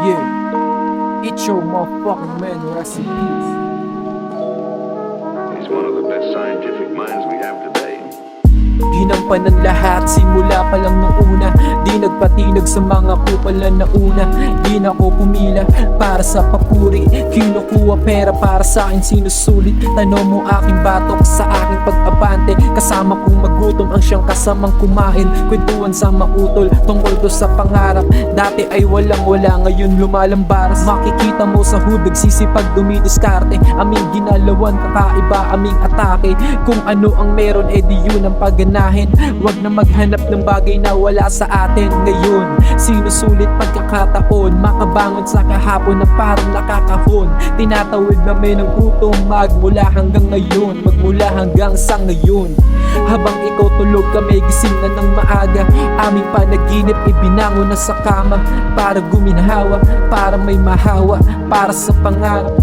Yeah, it's your motherfucking man, rest in peace. He's one of the best scientific minds we have today. Ginampan ng lahat, simula pa lang nung una. Di nagpatinag sa mga kupala na una. Di na ako pumila para sa papuri. Kinukuha pera para sa akin sinusulit. Tanong mo aking batok sa aking pag-abante. Kasama kong magutom ang siyang kasamang kumain. Kwentuhan sa mautol tungkol to sa pangarap. Dati ay walang-wala, ngayon lumalambaras. Makikita mo sa hubig sisipag dumidiskarte. Aming ginalawan kakaiba aming atake. Kung ano ang meron di yun ang pagganahin. Wag na maghanap ng bagay na wala sa atin ngayon. Sinusulit pagkakataon, makabangon sa kahapon na parang nakakahon. Tinatawid namin ng gutom magmula hanggang ngayon, magmula hanggang sa ngayon. Habang ikaw tulog kami gising na ng maaga. Aming panaginip ibinangon na sa kama. Para guminhawa, para may mahawa, para sa pangarap.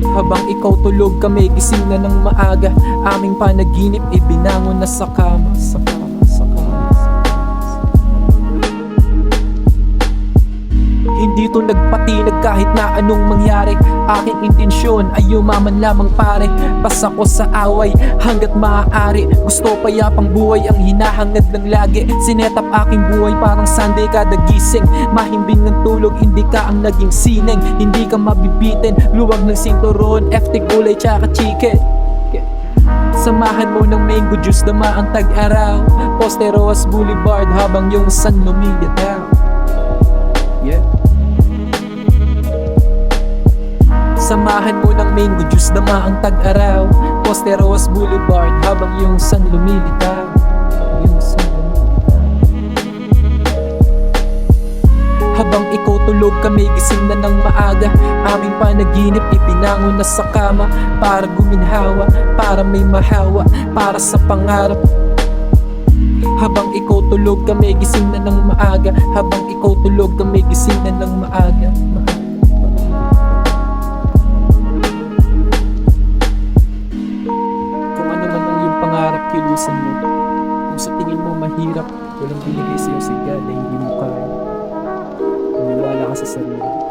Habang ikaw tulog kami gising na ng maaga. Aming panaginip ibinangon na sa kama, sa kama, sa kama. Hindi to nagpatinag kahit na anong mangyari. Aking intensyon ay yumaman lamang pare. Basta ko sa away hanggat maaari. Gusto payapang buhay ang hinahangad ng lagi. Sinetap aking buhay parang Sunday kada gising. Mahimbing ng tulog, hindi ka ang naging sineng. Hindi ka mabibitin, luwag ng sinturon. FT gulay tsaka chicken. Samahan mo ng mango juice, dama ang tag-araw. Posteros Boulevard habang yung sun lumilitaw. Yeah. Samahan mo ng mango juice, dama ang tag-araw. Posteros Boulevard habang yung sun lumilitaw. Yung sun lumilitaw. Habang ikaw tulog kami gising na ng maaga. Aming panaginip ipinangon na sa kama. Para guminhawa, para may mahawa, para sa pangarap. Habang ikaw tulog kami gising na ng maaga. Habang ikaw tulog kami gising na ng maaga. Kung ano man ang iyong pangarap, kilusan mo. Kung sa tingin mo mahirap, walang binigay sa'yo si God na hindi mo kaya. Maniwala ka sa sarili.